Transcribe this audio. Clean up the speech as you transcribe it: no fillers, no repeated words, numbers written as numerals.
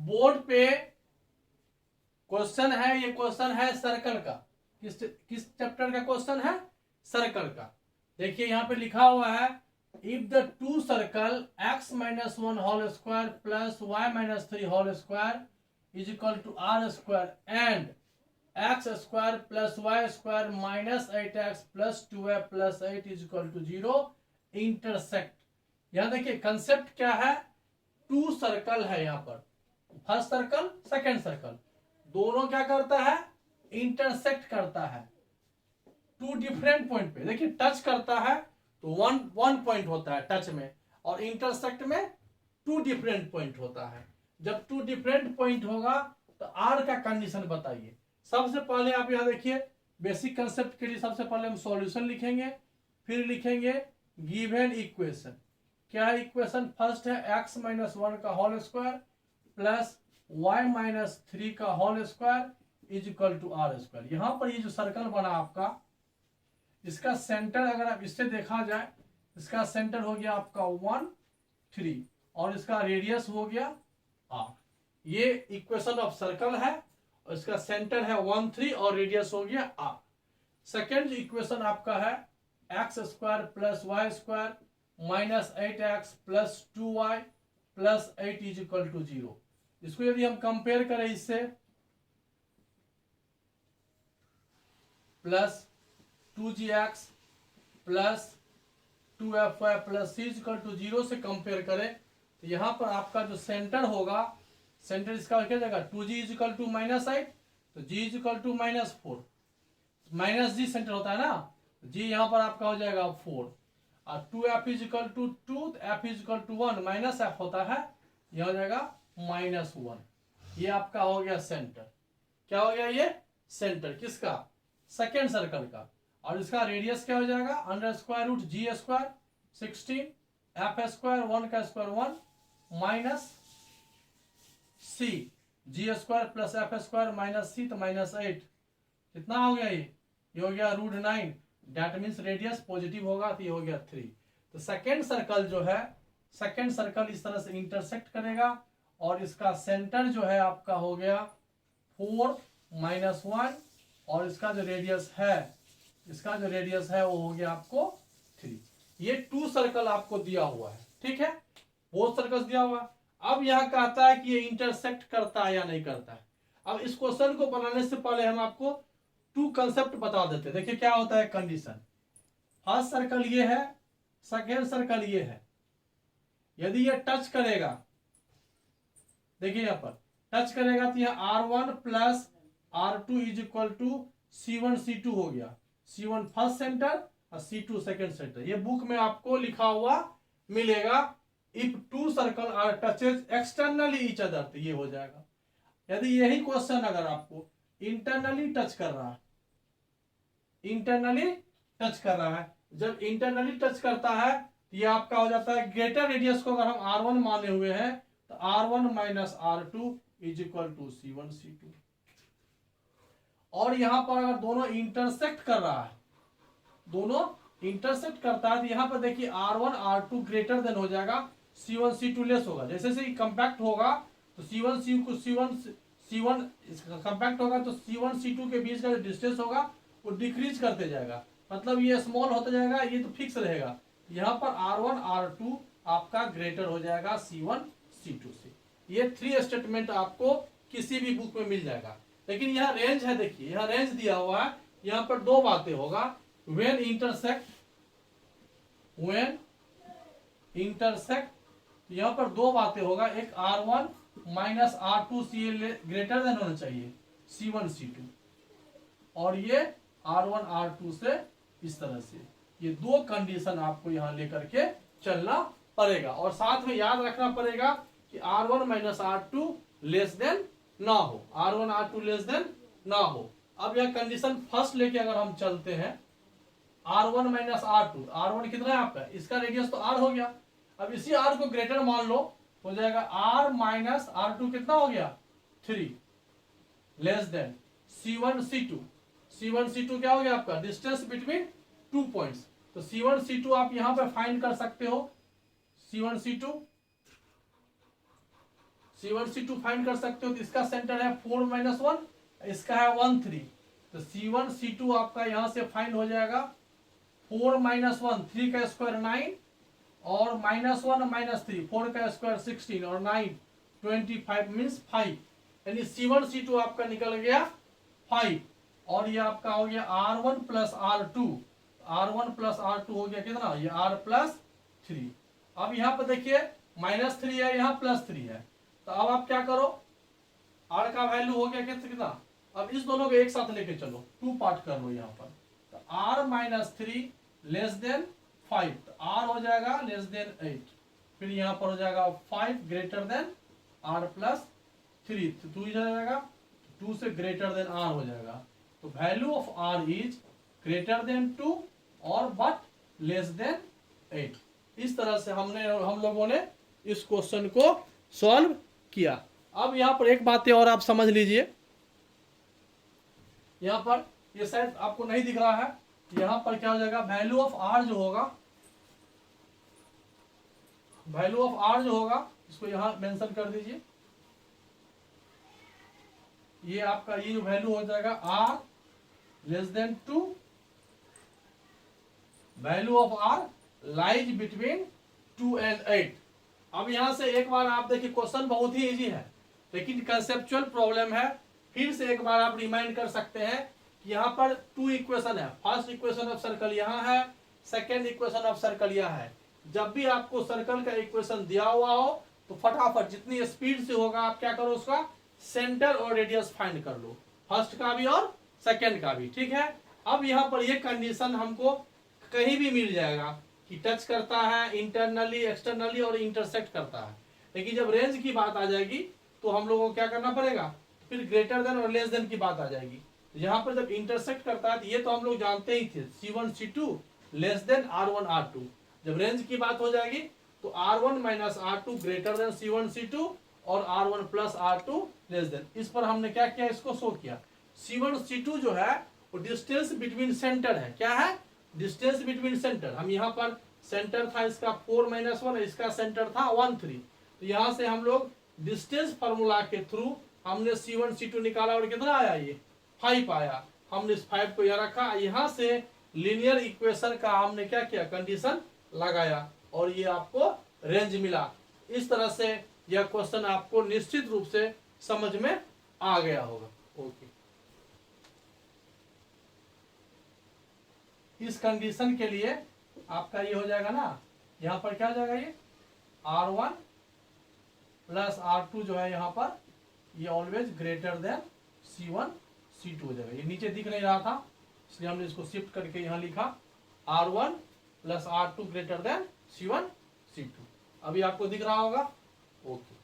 Board पे question है, ये क्वेश्चन है सर्कल का। किस चैप्टर का क्वेश्चन है? सर्कल का। देखिए यहाँ पे लिखा हुआ है, if the two circle x minus 1 whole square plus y minus 3 whole square is equal to r square and x square plus y square minus 8x plus 2y plus 8 is equal to 0 intersect. यहाँ देखिए concept क्या है, to circle है यहाँ पर, first circle second circle, दोनों क्या करता है? इंटरसेक्ट करता है टू डिफरेंट पॉइंट पे। देखिए टच करता है तो वन पॉइंट होता है टच में, और इंटरसेक्ट में टू डिफरेंट पॉइंट होता है। जब टू डिफरेंट पॉइंट होगा तो आर का कंडीशन बताइए। सबसे पहले आप यहाँ देखिए, बेसिक कंसेप्ट के लिए सबसे पहले हम सॉल्यूशन लिखेंगे, फिर लिखेंगे गिवन इक्वेशन। क्या है इक्वेशन? फर्स्ट है x माइनस 1 का whole square plus y minus 3 का whole square is equal to r square. यहां पर ये जो सर्कल बना आपका, इसका सेंटर अगर आप इससे देखा जाए, इसका सेंटर हो गया आपका 1 3 और इसका रेडियस हो गया r। ये इक्वेशन ऑफ सर्कल है और इसका सेंटर है 1 3 और रेडियस हो गया r। सेकेंड इक्वेशन आपका है x square plus y square minus 8x plus 2y plus 8 is equal to 0। इसको यदि हम कंपेयर करें इससे, plus 2gx plus 2fy plus c is equal to 0 से कंपेयर करें तो यहां पर आपका जो सेंटर होगा, सेंटर इसका क्या जाएगा? 2g is equal to minus 8 तो g is equal to minus 4, minus g centre होता है ना, g यहां पर आपका हो जाएगा 4 और 2f is equal to 2, f is equal to 1, minus f होता है, यह हो जाएगा माइनस 1। ये आपका हो गया सेंटर। क्या हो गया ये? सेंटर किसका? सेकेंड सर्कल का। और इसका रेडियस क्या हो जाएगा? Under square root g square 16 f square 1 का square 1 minus c g square plus f square minus c तो माइनस 8। कितना हो गया ये हो गया root 9। That means radius positive होगा तो ये हो गया 3। तो सेकेंड सर्कल जो है, सेकेंड सर्कल इस तरह से इंटरसेक्ट करेगा और इसका सेंटर जो है आपका हो गया 4 माइनस 1 और इसका जो रेडियस है, इसका जो रेडियस है वो हो गया आपको 3। ये टू सर्कल आपको दिया हुआ है, ठीक है, बोथ सर्कल्स दिया हुआ है। अब यह कहता है कि ये इंटरसेक्ट करता है या नहीं करता है। अब इस क्वेश्चन को बनाने से पहले हम आपको टू कंसेप्ट बता देते हैं। देखिए क्या होता है कंडीशन। फर्स्ट सर्कल ये है, सेकेंड सर्कल ये है। यदि ये टच करेगा, देखिए यहां पर टच करेगा तो यह R1 plus R2 is equal to C1 C2 हो गया। C1 फर्स्ट सेंटर और C2 सेकेंड सेंटर। ये बुक में आपको लिखा हुआ मिलेगा, if two circle are touches externally each other, तो ये हो जाएगा। यदि यही क्वेश्चन अगर आपको इंटरनली टच कर रहा है, इंटरनली टच कर रहा है, जब इंटरनली टच करता है तो ये आपका हो जाता है ग्रेटर रेडियस को अगर हम R1 माने हुए हैं तो R1 minus R2 is equal to C1 C2। और यहां पर अगर दोनों इंटरसेक्ट कर रहा है, दोनों इंटरसेक्ट करता है तो यहां पर देखिए R1 R2 ग्रेटर देन हो जाएगा, C1 C2 लेस होगा। जैसे से कंपैक्ट होगा तो C1 C1 कंपैक्ट होगा तो C1 C2 के बीच का जो डिस्टेंस होगा वो डिक्रीज करते जाएगा, मतलब ये स्मॉल होता जाएगा, ये तो फिक्स रहेगा। यहाँ पर R1 R2 आपका ग्रेटर हो जाएगा C1 C2 से। ये 3 स्टेटमेंट आपको किसी भी बुक में मिल जाएगा। लेकिन यहाँ रेंज है, देखिए यहाँ रेंज दिया हुआ है, यहाँ पर दो बातें होगा। व्हेन इंटरसेक्ट यहाँ पर दो बातें होगा, एक R1 minus R2 greater than होना चाहिए C1 C2, और ये R1 R2 से इस तरह से। ये दो कंडीशन आपको यहां लेकर के चलना पड़ेगा और साथ में याद रखना पड़ेगा कि R1 minus R2 less than ना हो, R1 R2 लेस देन ना हो। अब यह कंडीशन फर्स्ट लेके अगर हम चलते हैं, R1 माइनस R2, R1 कितना है आपका, इसका रेडियस तो R हो गया। अब इसी R को ग्रेटर मान लो, हो जाएगा R माइनस R2 कितना हो गया 3 less than C1 C2। C1 C2 क्या हो गया आपका, डिस्टेंस बिटवीन 2 पॉइंट्स। तो C1 C2 आप यहां पे फाइंड कर सकते हो। C1 C2 C1 C2 find कर सकते हो। तो इसका सेंटर है 4 - 1, इसका है 1 3। तो C1 C2 आपका यहां से फाइंड हो जाएगा 4 - 1, 3 का स्क्वायर 9 और -1 - 3, 4 का स्क्वायर 16 और 9 25 मीन्स 5। यानी C1 C2 आपका निकल गया 5। और ये आपका हो गया R1 plus R2। R1 plus R2 हो गया कितना, ये R प्लस 3। अब यहाँ पर देखिए -3 है, यहाँ +3 है। तो अब आप क्या करो, R का वैल्यू हो गया कितना, अब इस दोनों को एक साथ लेके चलो, 2 पार्ट कर लो यहाँ पर। तो R - 3 लेस देन 5, तो R हो जाएगा लेस देन 8। फिर यहाँ पर हो जाएगा 5 ग्रेटर देन R प्लस 3, तो 2 जाएगा, 2 से ग्रेटर देन R हो जाएगा। तो value of R is greater than 2 और बट लेस देन 8। इस तरह से हम लोगों ने इस क्वेश्चन को सॉल्व किया। अब यहाँ पर एक बात और आप समझ लीजिए, यहाँ पर ये शायद आपको नहीं दिख रहा है, यहाँ पर क्या हो जाएगा, वैल्यू ऑफ R जो होगा, वैल्यू ऑफ R जो होगा इसको यहाँ मेंशन कर दीजिए। ये आपका ये जो वैल्यू हो जाएगा R less than 2, value of R lies between 2 and 8। अब यहां से एक बार आप देखिए, क्वेश्चन बहुत ही इजी है लेकिन कंसेप्चुअल प्रॉब्लम है। फिर से एक बार आप रिमाइंड कर सकते हैं कि यहाँ पर 2 इक्वेशन है। फर्स्ट इक्वेशन ऑफ सर्कल यहाँ है, सेकेंड इक्वेशन ऑफ सर्कल यहाँ है। जब भी आपको सर्कल का इक्वेशन दिया हुआ हो तो फटाफट जितनी स्पीड से होगा आप क्या करो, उसका सेंटर और रेडियस फाइंड कर लो, फर्स्ट का भी और सेकेंड का भी, ठीक है। अब यहाँ पर ये कंडीशन हमको कहीं भी मिल जाएगा कि टच करता है इंटरनली, एक्सटर्नली और इंटरसेक्ट करता है। लेकिन जब रेंज की बात आ जाएगी तो हम लोगों को क्या करना पड़ेगा, फिर ग्रेटर देन और लेस देन की बात आ जाएगी। तो यहाँ पर जब इंटरसेक्ट करता है तो ये तो हम लोग जानते ही थे, C1 C2 less than R1 R2। जब रेंज की बात हो जाएगी तो R1 - R2 greater than C1 C2 और R1 plus R2 less than. इस पर हमने क्या किया, इसको शो किया। C1 C2 जो है वो डिस्टेंस बिटवीन सेंटर है, क्या है, डिस्टेंस बिटवीन सेंटर। हम यहाँ पर सेंटर था इसका 4 - 1, इसका सेंटर था 1 3। तो यहाँ से हम लोग डिस्टेंस फार्मूला के थ्रू हमने C1 C2 निकाला और कितना आया, ये 5 आया। हमने इस 5 को यहाँ रखा, यहाँ से लीनियर इक्वेशन का हमने क्या किया, कंडीशन लगाया और ये आपको रेंज मिला। इस तरह से यह क्वेश्चन आपको निश्चित रूप से समझ में आ गया होगा। ओके, इस कंडीशन के लिए आपका ये हो जाएगा ना, यहाँ पर क्या हो जाएगा, ये R1 प्लस R2 जो है यहाँ पर ये always greater than C1 C2 हो जाएगा। ये नीचे दिख नहीं रहा था इसलिए हमने इसको शिफ्ट करके यहाँ लिखा R1 plus R2 greater than C1 C2। अभी आपको दिख रहा होगा। ओके।